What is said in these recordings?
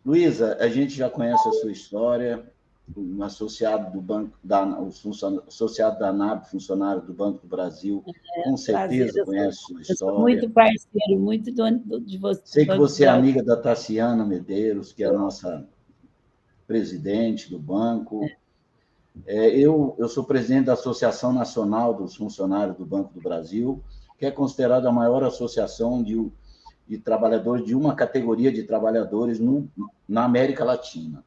Luísa, a gente já conhece a sua história, um associado do Banco associado da ANAB, funcionário do Banco do Brasil, com Prazer, certeza conhece a sua eu sou história. muito parceiro, muito de você, do Sei que Banco do você é Brasil. amiga da Taciana Medeiros, que é a nossa presidente do banco. Eu sou presidente da Associação Nacional dos Funcionários do Banco do Brasil, que é considerada a maior associação de trabalhadores, de uma categoria de trabalhadores na América Latina.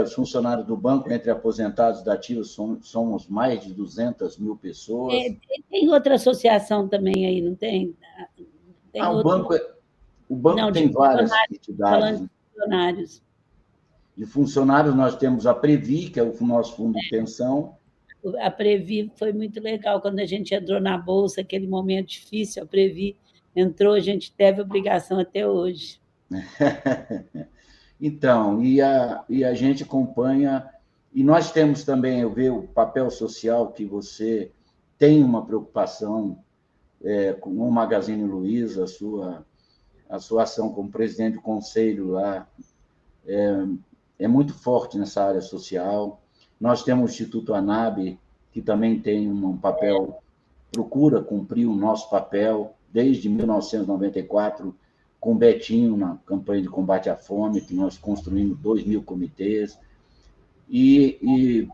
Os funcionários do banco, entre aposentados e ativos, somos mais de 200 mil pessoas. Tem outra associação também aí, não tem? Tem O outro. banco Não, de tem várias funcionários, falando entidades. de funcionários. De funcionários, nós temos a Previ, que é o nosso fundo de pensão. A Previ foi muito legal quando a gente entrou na Bolsa, aquele momento difícil, a Previ entrou, a gente teve obrigação até hoje. Então, e a gente acompanha, e nós temos também, eu vejo o papel social que você tem uma preocupação com o Magazine Luiza, a sua ação como presidente do conselho lá é muito forte nessa área social. Nós temos o Instituto ANAB, que também tem um papel, procura cumprir o nosso papel desde 1994, com o Betinho na campanha de combate à fome, que nós construímos 2.000 comitês. E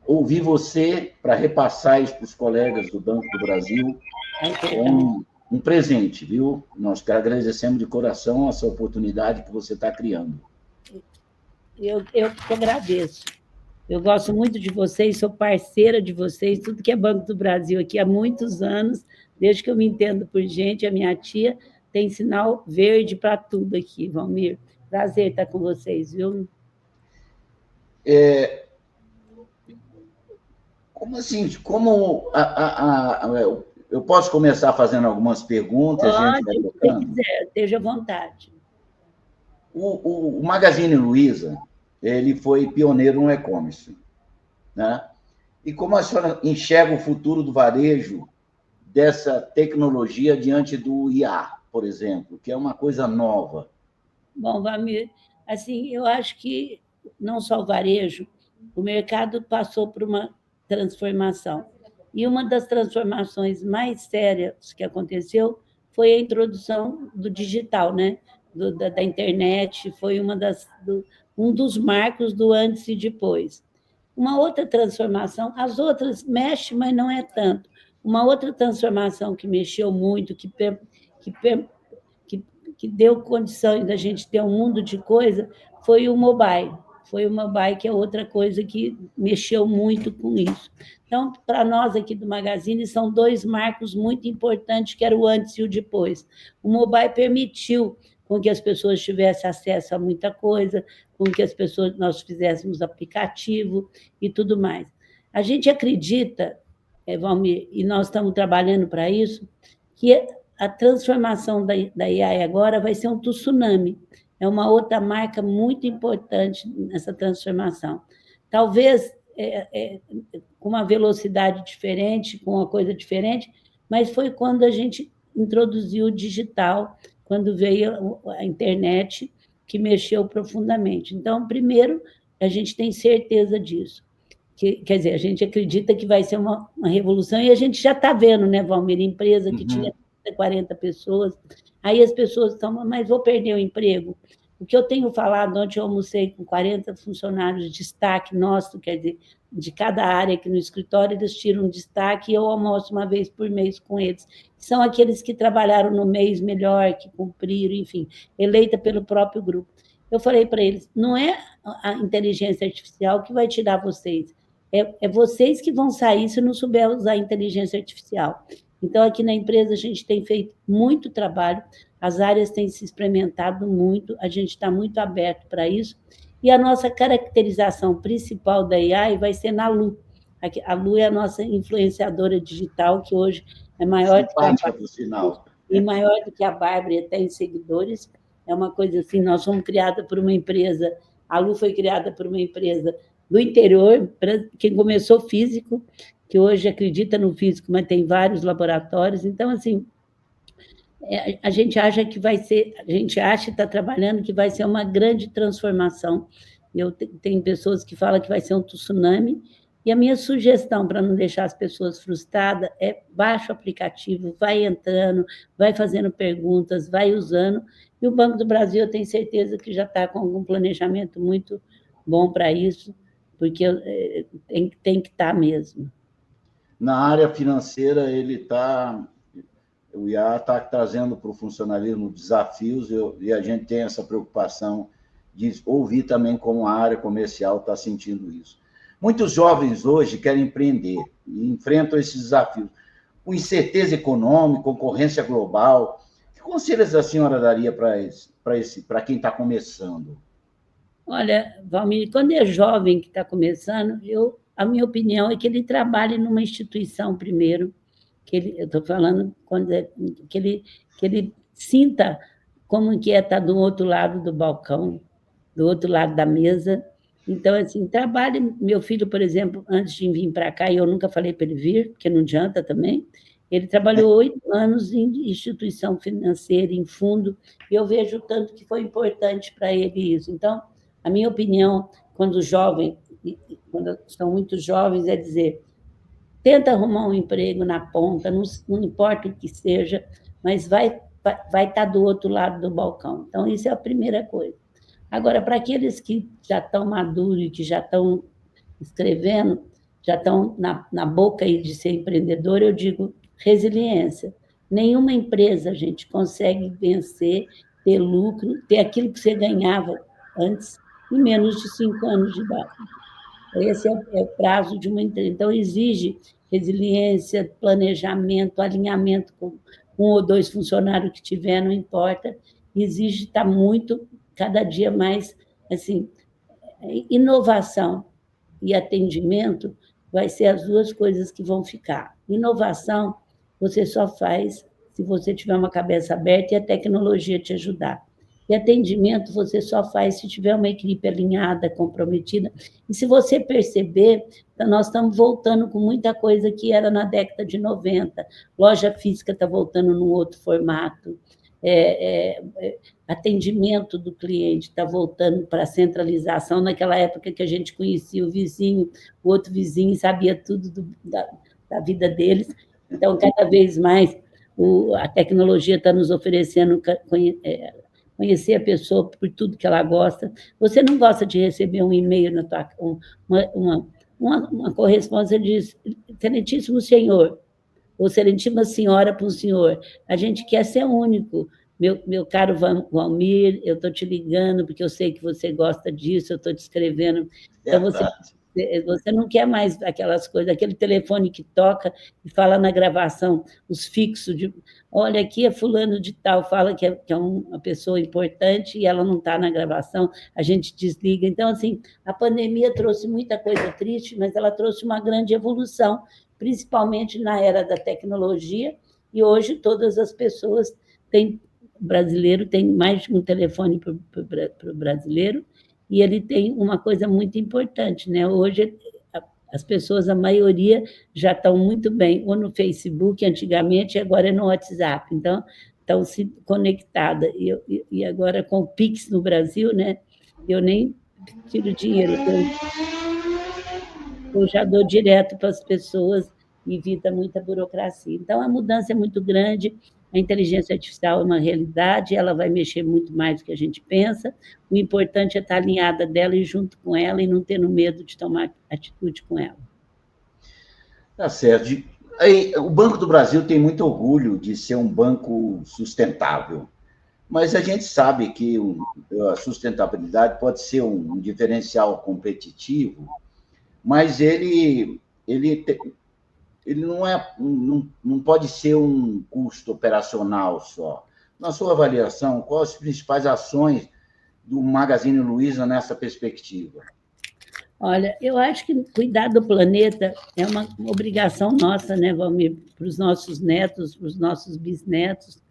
ouvir você para repassar isso para os colegas do Banco do Brasil é um presente, viu? Nós agradecemos de coração essa oportunidade que você está criando. Eu que agradeço. Eu gosto muito de vocês, sou parceira de vocês, tudo que é Banco do Brasil aqui há muitos anos, desde que eu me entendo por gente, a minha tia tem sinal verde para tudo aqui, Valmir. Prazer estar com vocês, viu? Como assim? Eu posso começar fazendo algumas perguntas, a gente vai Pode, se você tocando? quiser, esteja à vontade. O Magazine Luiza, ele foi pioneiro no e-commerce, né? E como a senhora enxerga o futuro do varejo dessa tecnologia diante do IA, por exemplo, que é uma coisa nova? Bom, Valmir, assim, eu acho que não só o varejo, o mercado passou por uma transformação. E uma das transformações mais sérias que aconteceu foi a introdução do digital, né? Da internet, foi um dos marcos do antes e depois. Uma outra transformação, as outras mexem, mas não é tanto. Uma outra transformação que mexeu muito, que que, que deu condições da gente ter um mundo de coisa foi o mobile. Foi o mobile, que é outra coisa que mexeu muito com isso. Então, para nós aqui do Magazine, são dois marcos muito importantes, que era o antes e o depois. O mobile permitiu com que as pessoas tivessem acesso a muita coisa, com que as pessoas, nós fizéssemos aplicativo e tudo mais. A gente acredita, Valmir, e nós estamos trabalhando para isso, que a transformação da AI agora vai ser um tsunami. É uma outra marca muito importante nessa transformação. Talvez com uma velocidade diferente, com uma coisa diferente, mas foi quando a gente introduziu o digital, quando veio a internet, que mexeu profundamente. Então, primeiro, a gente tem certeza disso. Quer dizer, a gente acredita que vai ser uma revolução, e a gente já está vendo, né, Valmir, empresa que tinha 40 pessoas, aí as pessoas estão, mas vou perder o emprego. O que eu tenho falado, ontem eu almocei com 40 funcionários de destaque nosso, quer dizer, de cada área aqui no escritório, eles tiram um destaque e eu almoço uma vez por mês com eles. São aqueles que trabalharam no mês melhor, que cumpriram, enfim, eleita pelo próprio grupo. Eu falei para eles, não é a inteligência artificial que vai tirar vocês, é vocês que vão sair se não souber usar a inteligência artificial. Então, aqui na empresa, a gente tem feito muito trabalho, as áreas têm se experimentado muito, a gente está muito aberto para isso, e a nossa caracterização principal da AI vai ser na Lu. A Lu é a nossa influenciadora digital, que hoje é maior do que a Simpática, por sinal. e maior do que a Bárbara, até em seguidores. É uma coisa assim, nós fomos criadas por uma empresa, a Lu foi criada por uma empresa do interior, quem começou físico, que hoje acredita no físico, mas tem vários laboratórios. Então, assim, A gente acha que vai ser, a gente acha e está trabalhando que vai ser uma grande transformação. Tem pessoas que falam que vai ser um tsunami, e a minha sugestão, para não deixar as pessoas frustradas, é baixa o aplicativo, vai entrando, vai fazendo perguntas, vai usando, e o Banco do Brasil, eu tenho certeza que já está com algum planejamento muito bom para isso, porque tem que estar mesmo. Na área financeira, o IA está trazendo para o funcionalismo desafios, e a gente tem essa preocupação de ouvir também como a área comercial está sentindo isso. Muitos jovens hoje querem empreender e enfrentam esses desafios. Com incerteza econômica, concorrência global, que conselhos a senhora daria para quem está começando? Olha, Valmir, quando é jovem que está começando, a minha opinião é que ele trabalhe numa instituição primeiro, eu estou falando que ele sinta como que é estar do outro lado do balcão, do outro lado da mesa. Então, assim, trabalhe. Meu filho, por exemplo, antes de vir para cá, e eu nunca falei para ele vir, porque não adianta também, ele trabalhou 8 anos em instituição financeira, em fundo, e eu vejo tanto que foi importante para ele isso. Então, a minha opinião, quando são muito jovens, é dizer, tenta arrumar um emprego na ponta, não importa o que seja, mas vai estar do outro lado do balcão. Então, isso é a primeira coisa. Agora, para aqueles que já estão maduros e que já estão escrevendo, já estão na boca aí de ser empreendedor, eu digo resiliência. Nenhuma empresa, a gente, consegue vencer, ter lucro, ter aquilo que você ganhava antes em menos de 5 anos de idade. Esse é o prazo de uma empresa. Então, exige resiliência, planejamento, alinhamento com um ou dois funcionários que tiver, não importa. Exige estar muito, cada dia mais, assim, inovação e atendimento vai ser as duas coisas que vão ficar. Inovação você só faz se você tiver uma cabeça aberta e a tecnologia te ajudar. E atendimento você só faz se tiver uma equipe alinhada, comprometida. E se você perceber, nós estamos voltando com muita coisa que era na década de 90. Loja física está voltando num outro formato. Atendimento do cliente está voltando para a centralização. Naquela época que a gente conhecia o vizinho, o outro vizinho sabia tudo da vida deles. Então, cada vez mais, a tecnologia está nos oferecendo conhecer a pessoa por tudo que ela gosta. Você não gosta de receber um e-mail na tua uma correspondência diz, excelentíssimo senhor, ou excelentíssima senhora para um senhor. A gente quer ser único. Meu caro Valmir, eu estou te ligando porque eu sei que você gosta disso, eu estou te escrevendo. Então, você não quer mais aquelas coisas, aquele telefone que toca e fala na gravação, os fixos de, olha, aqui é fulano de tal, fala que é uma pessoa importante e ela não está na gravação, a gente desliga. Então, assim, a pandemia trouxe muita coisa triste, mas ela trouxe uma grande evolução, principalmente na era da tecnologia, e hoje todas as pessoas têm, o brasileiro tem mais de um telefone para o brasileiro, e ele tem uma coisa muito importante, né? Hoje, as pessoas, a maioria, já estão muito bem, ou no Facebook, antigamente, agora é no WhatsApp. Então, estão se conectadas. E agora, com o Pix no Brasil, né? Eu nem tiro dinheiro, eu já dou direto para as pessoas, evita muita burocracia. Então, a mudança é muito grande, a inteligência artificial é uma realidade, ela vai mexer muito mais do que a gente pensa, o importante é estar alinhada dela e junto com ela e não tendo medo de tomar atitude com ela. Tá certo. O Banco do Brasil tem muito orgulho de ser um banco sustentável, mas a gente sabe que a sustentabilidade pode ser um diferencial competitivo, mas ele não pode ser um custo operacional só. Na sua avaliação, quais as principais ações do Magazine Luiza nessa perspectiva? Olha, eu acho que cuidar do planeta é uma obrigação nossa, né, Valmir? Para os nossos netos, para os nossos bisnetos.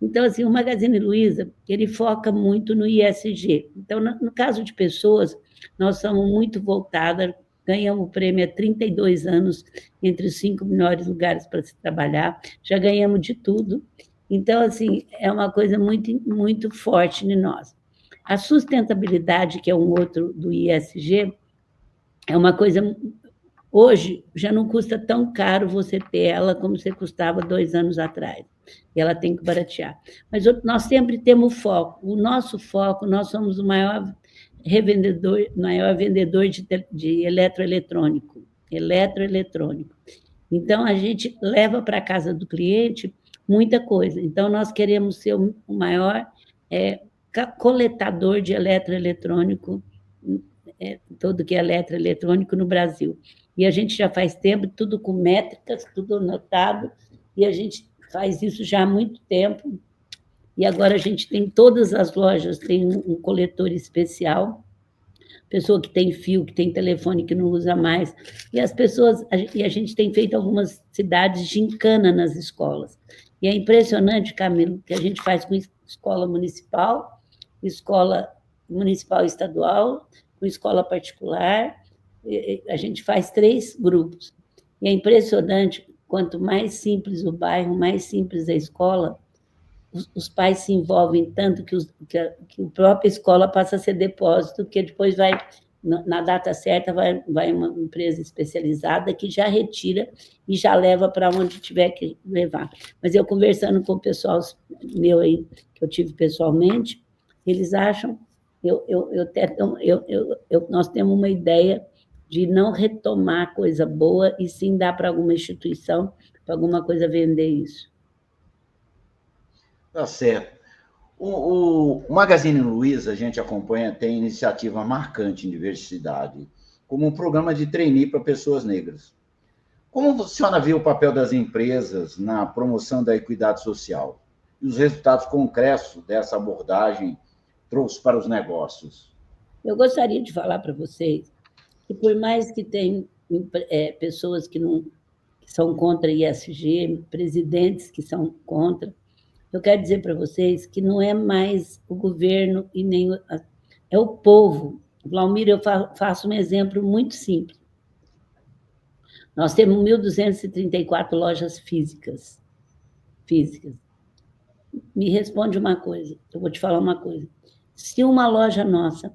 Então, assim, o Magazine Luiza, ele foca muito no ISG. Então, no caso de pessoas, nós somos muito voltadas, ganhamos o prêmio há 32 anos, entre os 5 melhores lugares para se trabalhar, já ganhamos de tudo, Então, assim, é uma coisa muito, muito forte em nós. A sustentabilidade, que é um outro do ISG, é uma coisa. Hoje já não custa tão caro você ter ela como você custava 2 anos atrás. E ela tem que baratear. Mas nós sempre temos foco. O nosso foco, nós somos o maior revendedor, maior vendedor de eletroeletrônico. Eletroeletrônico. Então, a gente leva para a casa do cliente muita coisa. Então, nós queremos ser o maior coletador de eletroeletrônico, todo que é eletroeletrônico no Brasil. E a gente já faz tempo, tudo com métricas, tudo anotado, e a gente faz isso já há muito tempo. E agora a gente tem todas as lojas, tem um coletor especial, pessoa que tem fio, que tem telefone que não usa mais. E as pessoas, e a gente tem feito algumas cidades gincana nas escolas. E é impressionante, Camilo, que a gente faz com escola municipal estadual, com escola particular. A gente faz 3 grupos. E é impressionante, quanto mais simples o bairro, mais simples a escola, os pais se envolvem tanto que a própria escola passa a ser depósito, que depois vai, na data certa, vai uma empresa especializada que já retira e já leva para onde tiver que levar. Mas eu conversando com o pessoal meu aí, que eu tive pessoalmente, eles acham, nós temos uma ideia de não retomar coisa boa e sim dar para alguma instituição, para alguma coisa vender isso. Tá certo. O Magazine Luiza, a gente acompanha, tem iniciativa marcante em diversidade, como um programa de trainee para pessoas negras. Como a senhora vê o papel das empresas na promoção da equidade social e os resultados concretos dessa abordagem trouxe para os negócios? Eu gostaria de falar para vocês que, por mais que tenham pessoas que são contra ISG, presidentes que são contra, eu quero dizer para vocês que não é mais o governo e nem é o povo. Valmir, eu faço um exemplo muito simples. Nós temos 1.234 lojas físicas. Me responde uma coisa, eu vou te falar uma coisa. Se uma loja nossa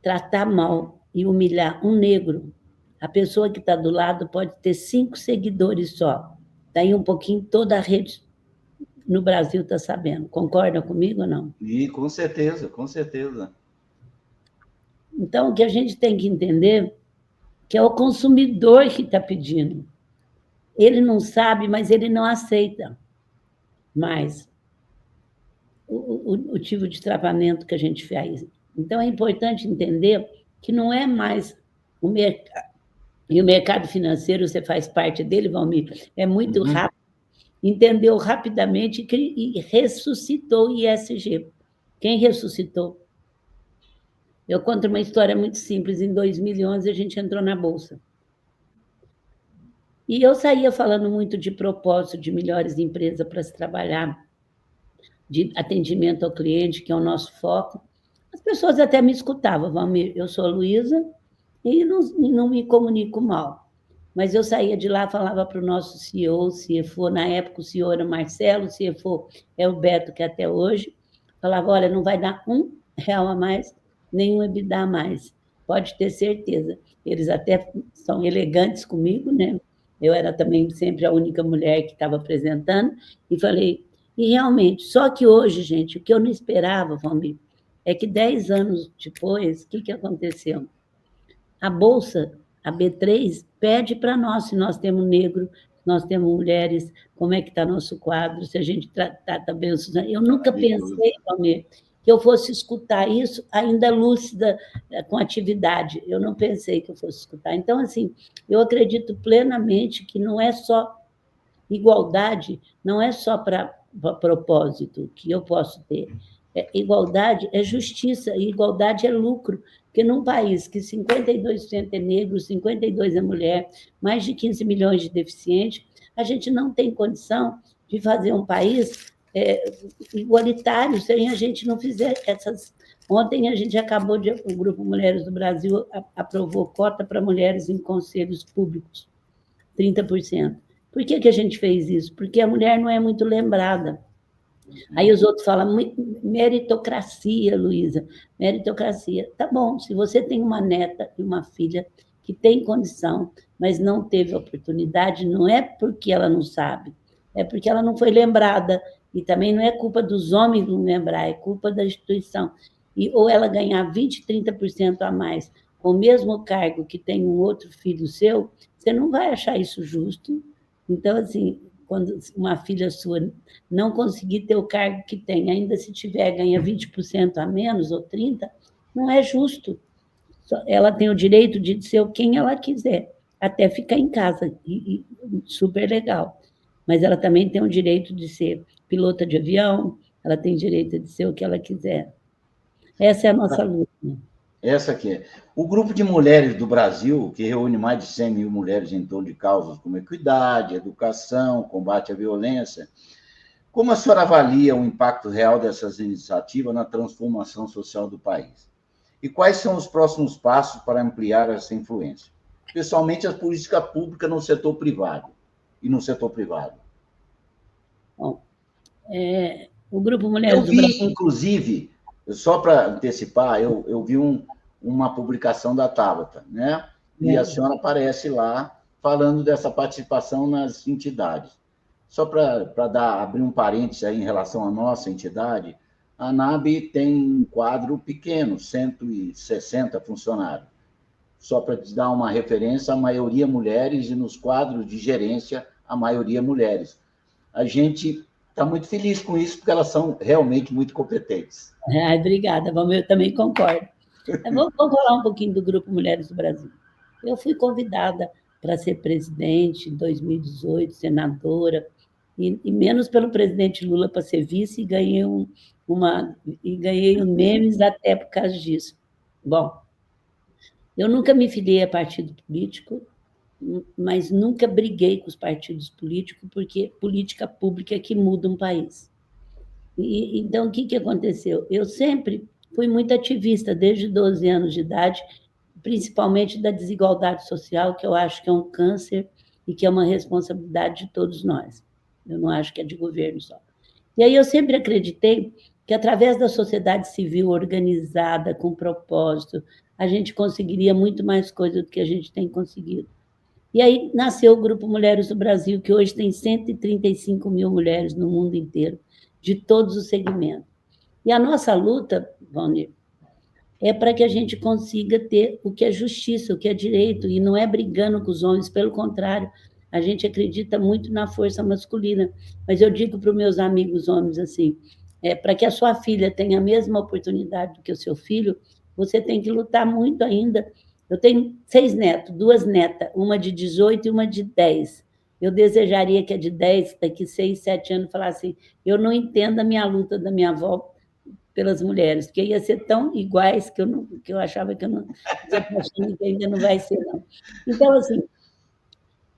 tratar mal e humilhar um negro, a pessoa que está do lado pode ter 5 seguidores só. Daí um pouquinho toda a rede no Brasil está sabendo. Concorda comigo ou não? E com certeza, com certeza. Então, o que a gente tem que entender que é o consumidor que está pedindo. Ele não sabe, mas ele não aceita mais o tipo de tratamento que a gente faz. Então, é importante entender que não é mais o mercado. E o mercado financeiro, você faz parte dele, Valmir, é muito rápido. Entendeu rapidamente e ressuscitou o ISG. Quem ressuscitou? Eu conto uma história muito simples. Em 2011, a gente entrou na Bolsa. E eu saía falando muito de propósito, de melhores empresas para se trabalhar, de atendimento ao cliente, que é o nosso foco. As pessoas até me escutavam, Valmir, eu sou a Luísa e não me comunico mal. Mas eu saía de lá, falava para o nosso CEO, CFO, na época o CEO era o Marcelo, o CFO é o Beto, que até hoje, falava, olha, não vai dar R$1 a mais, nem um EBITDA a mais, pode ter certeza. Eles até são elegantes comigo, né? Eu era também sempre a única mulher que estava apresentando, e falei, e realmente, só que hoje, gente, o que eu não esperava, Valmir, é que 10 anos depois, o que aconteceu? A Bolsa, a B3, pede para nós, se nós temos negro, se nós temos mulheres, como é que está nosso quadro, se a gente trata bem os... Eu nunca pensei, Valmir, que eu fosse escutar isso ainda lúcida, com atividade. Eu não pensei que eu fosse escutar. Então, assim, eu acredito plenamente que não é só igualdade, não é só para propósito que eu posso ter. Igualdade é justiça, e igualdade é lucro. Porque num país que 52% é negro, 52% é mulher, mais de 15 milhões de deficientes, a gente não tem condição de fazer um país igualitário se a gente não fizer essas... Ontem a gente acabou o Grupo Mulheres do Brasil aprovou cota para mulheres em conselhos públicos, 30%. Por que a gente fez isso? Porque a mulher não é muito lembrada. Aí os outros falam, meritocracia, Luísa, meritocracia. Tá bom, se você tem uma neta e uma filha que tem condição, mas não teve oportunidade, não é porque ela não sabe, é porque ela não foi lembrada. E também não é culpa dos homens não lembrar, é culpa da instituição. Ou ela ganhar 20%, 30% a mais com o mesmo cargo que tem um outro filho seu, você não vai achar isso justo. Então, assim, quando uma filha sua não conseguir ter o cargo que tem, ainda se tiver, ganha 20% a menos ou 30%, não é justo. Ela tem o direito de ser quem ela quiser, até ficar em casa, e super legal. Mas ela também tem o direito de ser pilota de avião, ela tem direito de ser o que ela quiser. Essa é a nossa luta. Essa aqui é. O grupo de mulheres do Brasil, que reúne mais de 100 mil mulheres em torno de causas como equidade, educação, combate à violência, como a senhora avalia o impacto real dessas iniciativas na transformação social do país? E quais são os próximos passos para ampliar essa influência? Especialmente as políticas públicas no setor privado e no setor privado. Bom, o Grupo Mulheres do Brasil... Inclusive, só para antecipar, eu vi uma publicação da Tabata, né? E a senhora aparece lá falando dessa participação nas entidades. Só para abrir um parênteses aí em relação à nossa entidade, a ANAB tem um quadro pequeno, 160 funcionários. Só para te dar uma referência, a maioria mulheres, e nos quadros de gerência, a maioria mulheres. A gente está muito feliz com isso, porque elas são realmente muito competentes. Obrigada, eu também concordo. Vamos falar um pouquinho do Grupo Mulheres do Brasil. Eu fui convidada para ser presidente em 2018, senadora, e menos pelo presidente Lula para ser vice, e ganhei memes até por causa disso. Bom, eu nunca me filiei a partido político, mas nunca briguei com os partidos políticos, porque política pública é que muda um país. Então, o que aconteceu? Eu sempre fui muito ativista, desde 12 anos de idade, principalmente da desigualdade social, que eu acho que é um câncer e que é uma responsabilidade de todos nós. Eu não acho que é de governo só. E aí eu sempre acreditei que, através da sociedade civil organizada, com propósito, a gente conseguiria muito mais coisa do que a gente tem conseguido. E aí nasceu o Grupo Mulheres do Brasil, que hoje tem 135 mil mulheres no mundo inteiro, de todos os segmentos. E a nossa luta, Valnir, é para que a gente consiga ter o que é justiça, o que é direito, e não é brigando com os homens, pelo contrário, a gente acredita muito na força masculina. Mas eu digo para os meus amigos homens assim, para que a sua filha tenha a mesma oportunidade que o seu filho, você tem que lutar muito ainda. Eu tenho 6 netos, 2 netas, uma de 18 e uma de 10. Eu desejaria que a de 10, daqui 6, 7 anos, falasse assim, eu não entendo a minha luta da minha avó pelas mulheres, porque ia ser tão iguais que eu achava que eu não... que ainda não vai ser, não. Então, assim,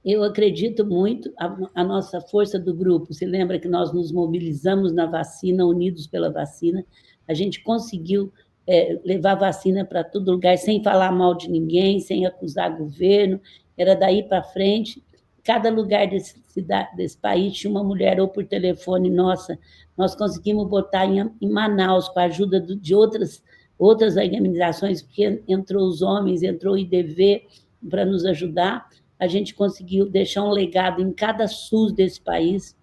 eu acredito muito a nossa força do grupo. Você lembra que nós nos mobilizamos na vacina, unidos pela vacina, a gente conseguiu levar vacina para todo lugar, sem falar mal de ninguém, sem acusar governo, era daí para frente. Cada lugar desse país tinha uma mulher, ou por telefone, nossa, nós conseguimos botar em Manaus, com a ajuda de outras organizações, porque entrou os homens, entrou o IDV para nos ajudar, a gente conseguiu deixar um legado em cada SUS desse país,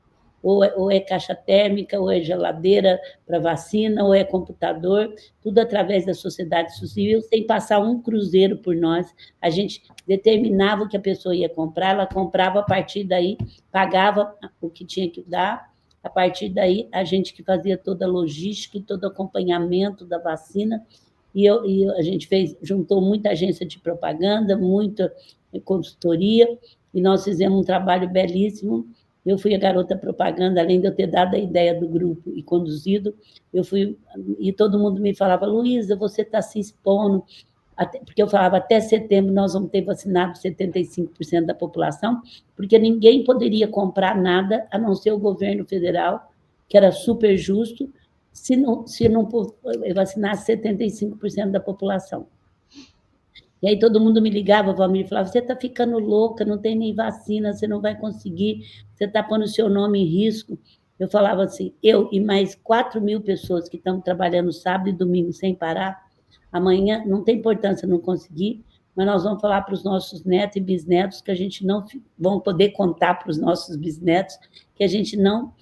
ou é caixa térmica, ou é geladeira para vacina, ou é computador, tudo através da sociedade civil, sem passar um cruzeiro por nós. A gente determinava o que a pessoa ia comprar, ela comprava, a partir daí pagava o que tinha que dar, a partir daí a gente que fazia toda a logística e todo o acompanhamento da vacina, e a gente juntou muita agência de propaganda, muita consultoria, e nós fizemos um trabalho belíssimo. Eu fui a garota propaganda, além de eu ter dado a ideia do grupo e conduzido, e todo mundo me falava, Luísa, você está se expondo, porque eu falava, até setembro nós vamos ter vacinado 75% da população, porque ninguém poderia comprar nada, a não ser o governo federal, que era super justo, se não vacinasse 75% da população. E aí todo mundo me ligava, Valmir, e falava, você está ficando louca, não tem nem vacina, você não vai conseguir, você está pondo o seu nome em risco. Eu falava assim, eu e mais 4.000 pessoas que estamos trabalhando sábado e domingo sem parar, amanhã não tem importância não conseguir, mas nós vamos falar para os nossos netos e bisnetos que a gente não vão poder contar para os nossos bisnetos que a gente não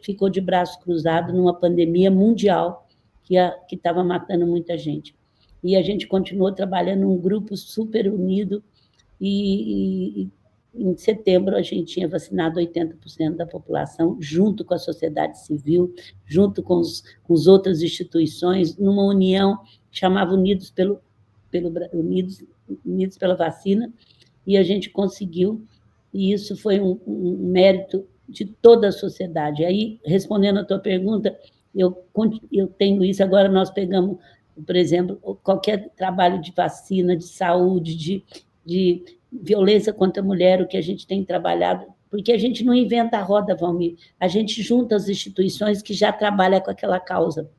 ficou de braço cruzado numa pandemia mundial que estava matando muita gente. E a gente continuou trabalhando num grupo super unido e em setembro a gente tinha vacinado 80% da população, junto com a sociedade civil, junto com as outras instituições, numa união que chamava Unidos pela Vacina, e a gente conseguiu, e isso foi um mérito de toda a sociedade. Aí, respondendo a tua pergunta, eu tenho isso, agora nós pegamos, por exemplo, qualquer trabalho de vacina, de saúde, de violência contra a mulher, o que a gente tem trabalhado, porque a gente não inventa a roda, Valmir, a gente junta as instituições que já trabalham com aquela causa,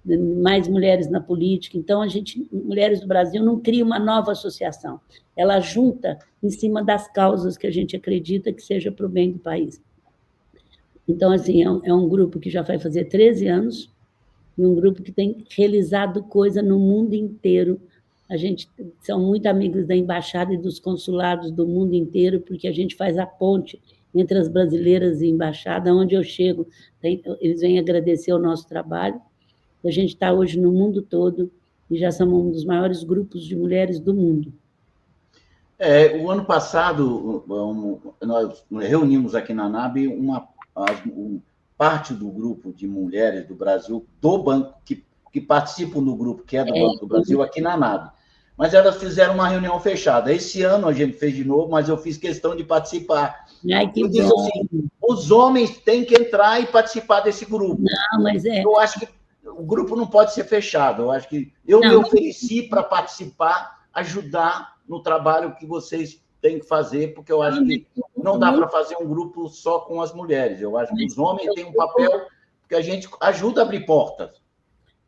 mais mulheres na política, então a gente, Mulheres do Brasil, não cria uma nova associação, ela junta em cima das causas que a gente acredita que seja para o bem do país. Então, assim, é um grupo que já vai fazer 13 anos, e um grupo que tem realizado coisa no mundo inteiro. A gente são muito amigos da embaixada e dos consulados do mundo inteiro, porque a gente faz a ponte entre as brasileiras e a embaixada, onde eu chego, eles vêm agradecer o nosso trabalho. A gente está hoje no mundo todo e já somos um dos maiores grupos de mulheres do mundo. O ano passado, nós reunimos aqui na NAB uma parte do grupo de mulheres do Brasil, do banco, que participam do grupo, que é do Banco do Brasil, aqui na NAB. Mas elas fizeram uma reunião fechada. Esse ano a gente fez de novo, mas eu fiz questão de participar. Ai, que eu disse assim, os homens têm que entrar e participar desse grupo. Não, mas Eu acho que o grupo não pode ser fechado. Eu acho que eu me ofereci para participar, ajudar no trabalho que vocês têm que fazer, porque eu acho que não dá para fazer um grupo só com as mulheres. Eu acho que os homens têm um papel que a gente ajuda a abrir portas.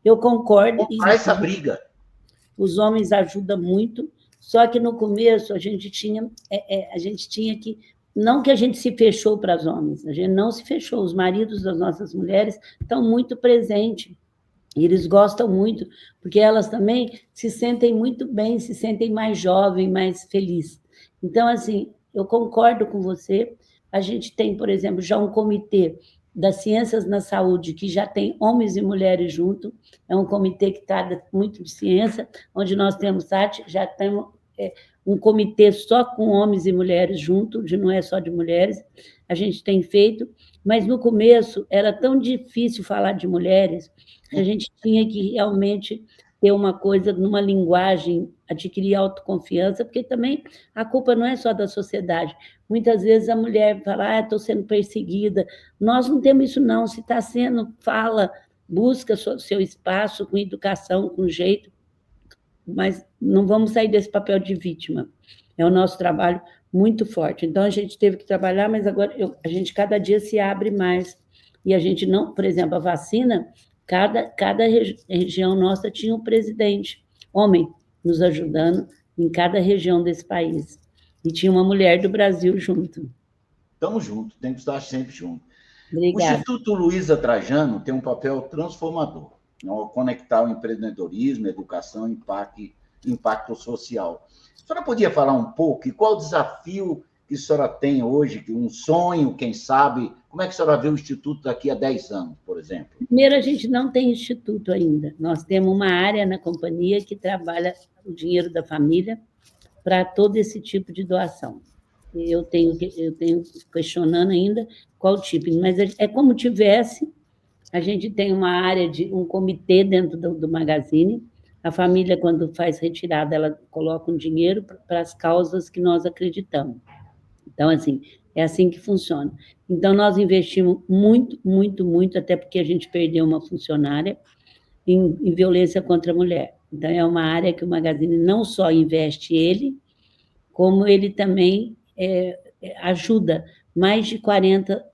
Eu concordo. Comprar essa briga. Os homens ajudam muito, só que no começo a gente tinha que... Não que a gente se fechou para os homens, a gente não se fechou. Os maridos das nossas mulheres estão muito presentes. Eles gostam muito, porque elas também se sentem muito bem, se sentem mais jovens, mais felizes. Então, assim, eu concordo com você. A gente tem, por exemplo, já um comitê das ciências na saúde, que já tem homens e mulheres junto, é um comitê que trata muito de ciência, onde nós temos, já temos um comitê só com homens e mulheres junto, não é só de mulheres, a gente tem feito, mas no começo era tão difícil falar de mulheres, que a gente tinha que realmente ter uma coisa, numa linguagem, adquirir autoconfiança, porque também a culpa não é só da sociedade. Muitas vezes a mulher fala, estou sendo perseguida. Nós não temos isso, não. Se está sendo, fala, busca seu espaço com educação, com jeito, mas não vamos sair desse papel de vítima. É o nosso trabalho muito forte. Então, a gente teve que trabalhar, mas agora a gente cada dia se abre mais. E a gente não, por exemplo, a vacina, cada região nossa tinha um presidente, homem, nos ajudando em cada região desse país. E tinha uma mulher do Brasil junto. Estamos juntos, tem que estar sempre juntos. Obrigada. O Instituto Luiza Trajano tem um papel transformador, ao conectar o empreendedorismo, educação e impacto social. A senhora podia falar um pouco, e qual o desafio que a senhora tem hoje, um sonho, quem sabe, como é que a senhora vê o Instituto daqui a 10 anos, por exemplo? Primeiro, a gente não tem instituto ainda. Nós temos uma área na companhia que trabalha o dinheiro da família para todo esse tipo de doação. Eu tenho questionando ainda qual tipo, mas é como tivesse, a gente tem uma área um comitê dentro do Magazine, a família, quando faz retirada, ela coloca um dinheiro para as causas que nós acreditamos. Então, assim, é assim que funciona. Então, nós investimos muito, muito, muito, até porque a gente perdeu uma funcionária em violência contra a mulher. Então, é uma área que o Magazine não só investe ele, como ele também ajuda mais de 40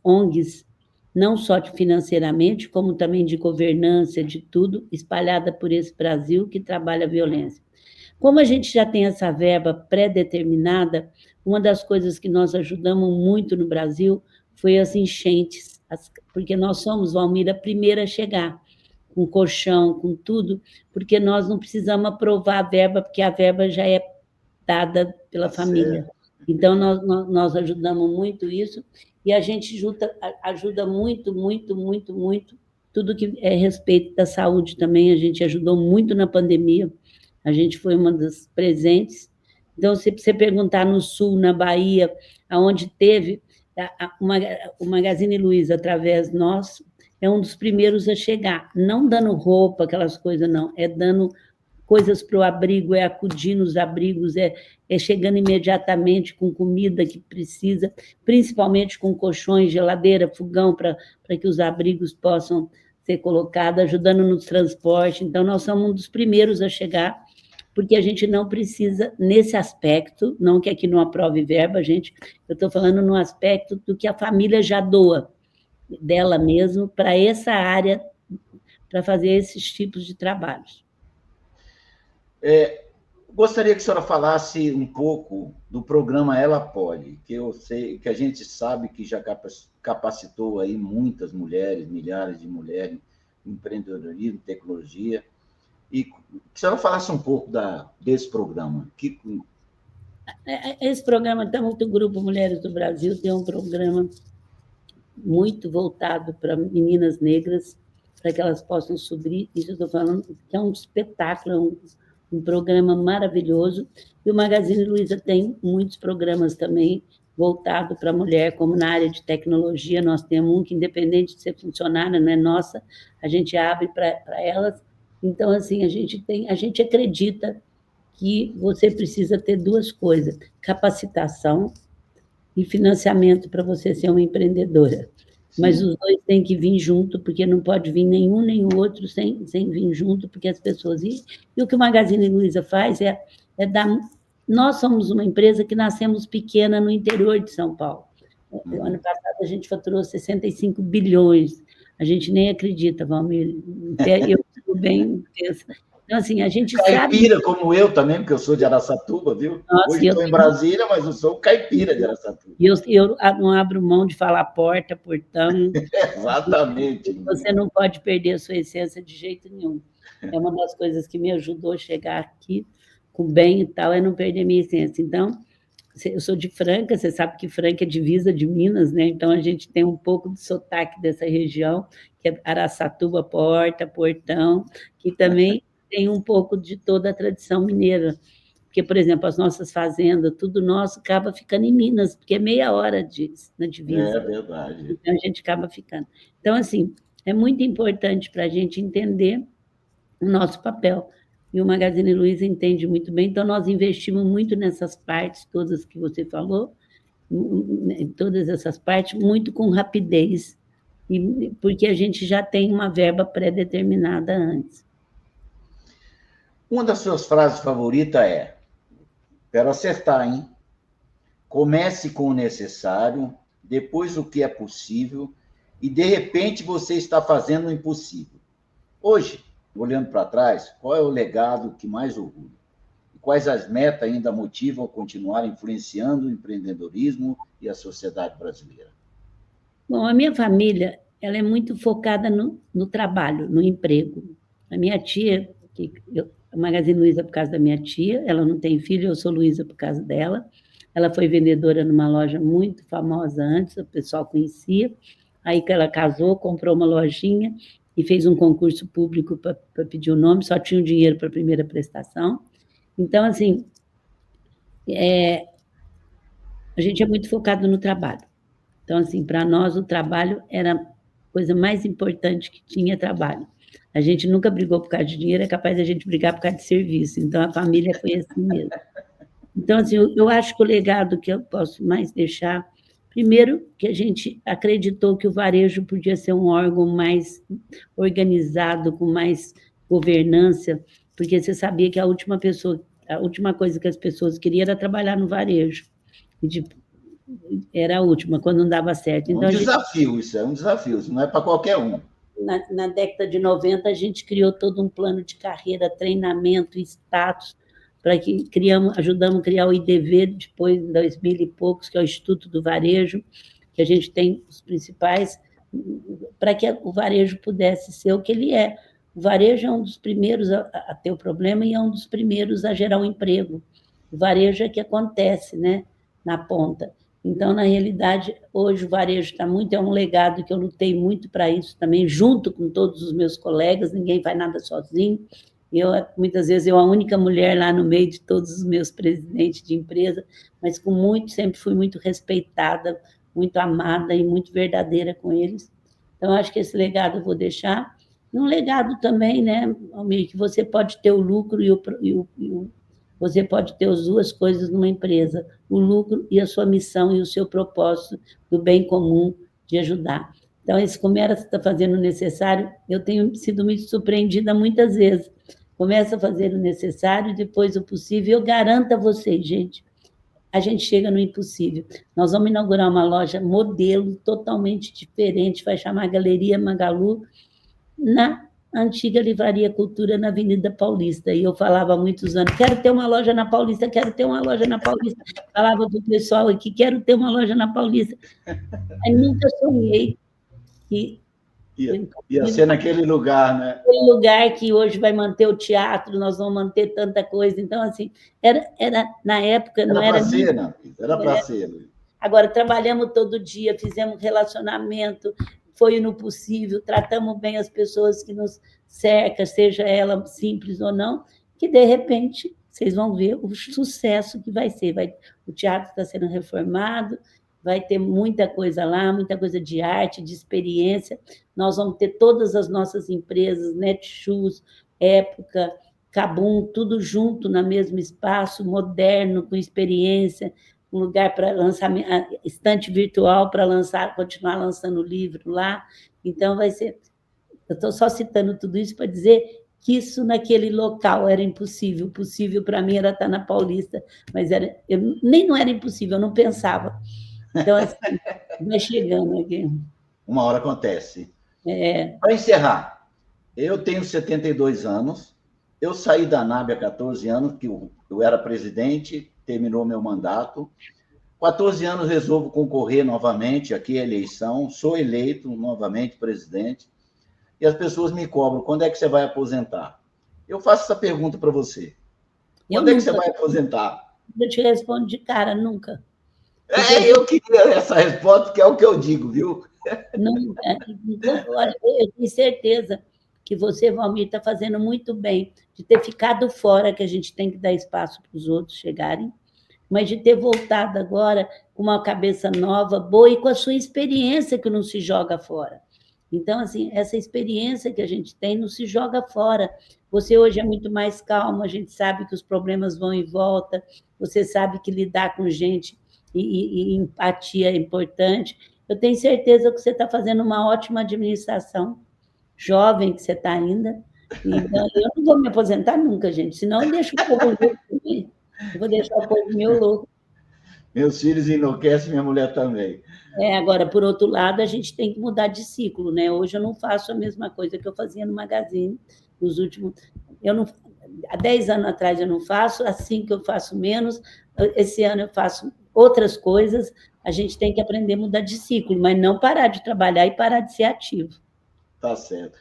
ONGs, não só financeiramente, como também de governança, de tudo, espalhada por esse Brasil que trabalha a violência. Como a gente já tem essa verba pré-determinada, uma das coisas que nós ajudamos muito no Brasil foi as enchentes. porque nós somos, Valmir, a primeira a chegar, com colchão, com tudo, porque nós não precisamos aprovar a verba, porque a verba já é dada pela família. Então, nós ajudamos muito isso, e a gente ajuda muito, muito, muito, muito, tudo que é respeito da saúde também, a gente ajudou muito na pandemia, a gente foi uma das presentes. Então, se você perguntar no Sul, na Bahia, aonde teve, o Magazine Luiza, através nós, é um dos primeiros a chegar, não dando roupa, aquelas coisas, não, é dando coisas para o abrigo, é acudir nos abrigos, é chegando imediatamente com comida que precisa, principalmente com colchões, geladeira, fogão, para que os abrigos possam ser colocados, ajudando no transporte. Então, nós somos um dos primeiros a chegar, porque a gente não precisa, nesse aspecto, não que aqui não aprove verba, gente, eu estou falando no aspecto do que a família já doa dela mesmo para essa área, para fazer esses tipos de trabalhos. Gostaria que a senhora falasse um pouco do programa Ela Pode, que eu sei, que a gente sabe que já capacitou aí muitas mulheres, milhares de mulheres em empreendedorismo, tecnologia, e que a senhora falasse um pouco desse programa. Esse programa, então, o Grupo Mulheres do Brasil tem um programa muito voltado para meninas negras, para que elas possam subir. Isso eu estou falando que é um espetáculo, um programa maravilhoso. E o Magazine Luiza tem muitos programas também voltados para a mulher, como na área de tecnologia. Nós temos um que, independente de ser funcionária, não é nossa, a gente abre para elas. Então, assim, a gente acredita que você precisa ter duas coisas: capacitação e financiamento para você ser uma empreendedora. Sim. Mas os dois têm que vir junto, porque não pode vir nenhum nem o outro sem vir junto, porque as pessoas... E o que o Magazine Luiza faz é dar... Nós somos uma empresa que nascemos pequena no interior de São Paulo. Ano passado a gente faturou 65 bilhões. A gente nem acredita, Valmir. Eu tudo bem penso. Então, assim, a gente caipira, sabe... como eu também, porque eu sou de Araçatuba, viu? Nossa, hoje estou em Brasília, mas eu sou caipira de Araçatuba. E eu não abro mão de falar porta, portão. Exatamente. Você não pode perder a sua essência de jeito nenhum. É uma das coisas que me ajudou a chegar aqui com bem e tal, é não perder minha essência. Então, eu sou de Franca, você sabe que Franca é divisa de Minas, né? Então, a gente tem um pouco de sotaque dessa região, que é Araçatuba, porta, portão, que também tem um pouco de toda a tradição mineira. Porque, por exemplo, as nossas fazendas, tudo nosso acaba ficando em Minas, porque é meia hora na divisa. É verdade. Então, a gente acaba ficando. Então, assim, é muito importante para a gente entender o nosso papel. E o Magazine Luiza entende muito bem, então nós investimos muito nessas partes todas que você falou, em todas essas partes, muito com rapidez, porque a gente já tem uma verba pré-determinada antes. Uma das suas frases favoritas é: quero acertar, hein? Comece com o necessário, depois o que é possível, e de repente você está fazendo o impossível. Hoje, olhando para trás, qual é o legado que mais orgulha? E quais as metas ainda motivam a continuar influenciando o empreendedorismo e a sociedade brasileira? Bom, a minha família ela é muito focada no trabalho, no emprego. A minha tia, a Magazine Luiza por causa da minha tia, ela não tem filho, eu sou Luiza por causa dela. Ela foi vendedora numa loja muito famosa antes, o pessoal conhecia. Aí que ela casou, comprou uma lojinha e fez um concurso público para pedir o nome, só tinha o dinheiro para a primeira prestação. Então, assim, a gente é muito focado no trabalho. Então, assim, para nós o trabalho era a coisa mais importante que tinha, trabalho. A gente nunca brigou por causa de dinheiro, é capaz de a gente brigar por causa de serviço. Então, a família foi assim mesmo. Então, assim, eu acho que o legado que eu posso mais deixar, primeiro, que a gente acreditou que o varejo podia ser um órgão mais organizado, com mais governança, porque você sabia que a última coisa que as pessoas queriam era trabalhar no varejo. Era a última, quando não dava certo. Então, desafio, isso é um desafio, isso não é para qualquer um. Na década de 90, a gente criou todo um plano de carreira, treinamento, status, para que ajudamos a criar o IDV, depois de 2000 e poucos, que é o Instituto do Varejo, que a gente tem os principais para que o varejo pudesse ser o que ele é. O varejo é um dos primeiros a ter o problema e é um dos primeiros a gerar um emprego. O varejo é que acontece, né, na ponta. Então, na realidade, hoje o varejo está muito, é um legado que eu lutei muito para isso também, junto com todos os meus colegas, ninguém faz nada sozinho. Muitas vezes, eu a única mulher lá no meio de todos os meus presidentes de empresa, mas sempre fui muito respeitada, muito amada e muito verdadeira com eles. Então, acho que esse legado eu vou deixar. E um legado também, né, Almir, que você pode ter o lucro você pode ter as duas coisas numa empresa, o lucro e a sua missão e o seu propósito do bem comum de ajudar. Então, esse Começa está fazendo o necessário, eu tenho sido muito surpreendida muitas vezes. Começa a fazer o necessário, depois o possível. Eu garanto a vocês, gente, a gente chega no impossível. Nós vamos inaugurar uma loja modelo totalmente diferente, vai chamar Galeria Magalu, na antiga Livraria Cultura, na Avenida Paulista. E eu falava há muitos anos, quero ter uma loja na Paulista, quero ter uma loja na Paulista. Falava para o pessoal aqui, quero ter uma loja na Paulista. Aí nunca sonhei que... Ia ser naquele lugar, né? Aquele lugar que hoje vai manter o teatro, nós vamos manter tanta coisa. Então, assim, na época, não era... Era para ser. Agora, trabalhamos todo dia, fizemos relacionamento, foi no possível, tratamos bem as pessoas que nos cercam, seja ela simples ou não, que, de repente, vocês vão ver o sucesso que vai ser. O teatro está sendo reformado, vai ter muita coisa lá, muita coisa de arte, de experiência. Nós vamos ter todas as nossas empresas, Netshoes, Época, Kabum, tudo junto no mesmo espaço, moderno, com experiência, um lugar para lançar, estante virtual para continuar lançando livro lá. Então, vai ser... Eu estou só citando tudo isso para dizer que isso naquele local era impossível. O possível para mim era estar na Paulista, mas não era impossível, eu não pensava. Então, assim, vai chegando aqui. Uma hora acontece. Para encerrar, eu tenho 72 anos, eu saí da ANAB há 14 anos, que eu era presidente, terminou meu mandato. 14 anos resolvo concorrer novamente aqui à eleição, sou eleito novamente presidente, e as pessoas me cobram, quando é que você vai aposentar? Eu faço essa pergunta para você. Quando é que você vai aposentar? Eu te respondo de cara, nunca. Eu queria essa resposta, que é o que eu digo, viu? Olha, eu tenho certeza que você, Valmir, está fazendo muito bem de ter ficado fora, que a gente tem que dar espaço para os outros chegarem, mas de ter voltado agora com uma cabeça nova, boa, e com a sua experiência, que não se joga fora. Então, assim, essa experiência que a gente tem não se joga fora. Você hoje é muito mais calmo, a gente sabe que os problemas vão e voltam, você sabe que lidar com gente e empatia é importante. Eu tenho certeza que você está fazendo uma ótima administração, jovem que você está ainda. Então, eu não vou me aposentar nunca, gente, senão eu deixo o povo louco também. Eu vou deixar o povo meu louco. Meus filhos enlouquecem, minha mulher também. Agora, por outro lado, a gente tem que mudar de ciclo, né? Hoje eu não faço a mesma coisa que eu fazia no Magazine nos últimos... Há 10 anos atrás eu não faço, há 5 eu faço menos, esse ano eu faço outras coisas. A gente tem que aprender a mudar de ciclo, mas não parar de trabalhar e parar de ser ativo. Tá certo.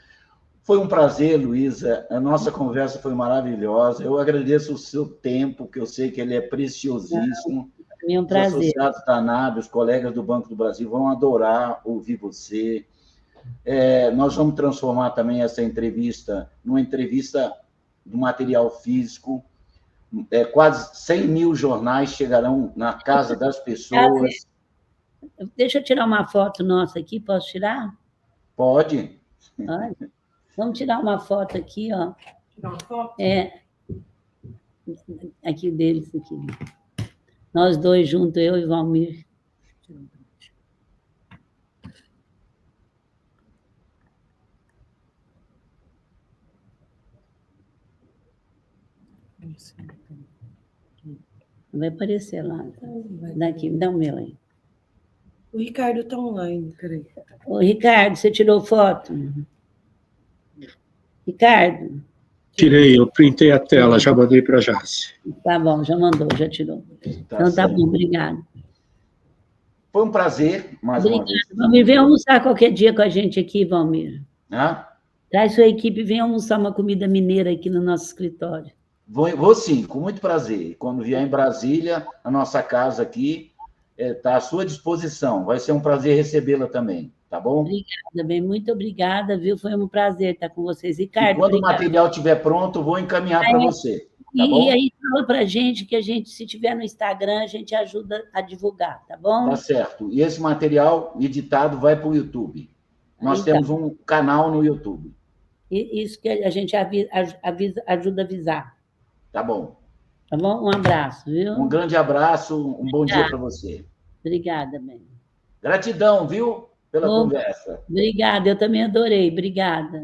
Foi um prazer, Luísa. A nossa conversa foi maravilhosa. Eu agradeço o seu tempo, que eu sei que ele é preciosíssimo. É um prazer. Os associados da ANAB, os colegas do Banco do Brasil vão adorar ouvir você. Nós vamos transformar também essa entrevista numa entrevista do material físico. Quase 100 mil jornais chegarão na casa das pessoas. Deixa eu tirar uma foto nossa aqui, posso tirar? Pode. Olha, vamos tirar uma foto aqui, ó. Tirar uma foto? Aqui deles, aqui. Nós dois juntos, eu e Valmir. Vai aparecer lá. Daqui, me dá o meu aí. O Ricardo está online, peraí. Ô, Ricardo, você tirou foto? Ricardo? Tirei, eu printei a tela, já mandei para a Jace. Tá bom, já mandou, já tirou. Então tá bom, obrigado. Foi um prazer, mais uma Obrigada. vez. Valmir, vem almoçar qualquer dia com a gente aqui, Valmir. Né? Traz sua equipe e vem almoçar uma comida mineira aqui no nosso escritório. Vou sim, com muito prazer. Quando vier em Brasília, a nossa casa aqui está à sua disposição. Vai ser um prazer recebê-la também, tá bom? Obrigada, bem, muito obrigada, viu? Foi um prazer estar com vocês. E Ricardo, quando o obrigada. material estiver pronto, vou encaminhar para você, tá bom? E aí, fala para a gente que a gente, se tiver no Instagram, a gente ajuda a divulgar, tá bom? Tá certo. E esse material editado vai para o YouTube. Nós Então. temos um canal no YouTube. Isso que a gente ajuda a avisar, Tá bom. tá bom? Um abraço, viu? Um grande abraço, um bom dia para você. Obrigada, bem. Gratidão, viu, pela conversa. Obrigada, eu também adorei. Obrigada.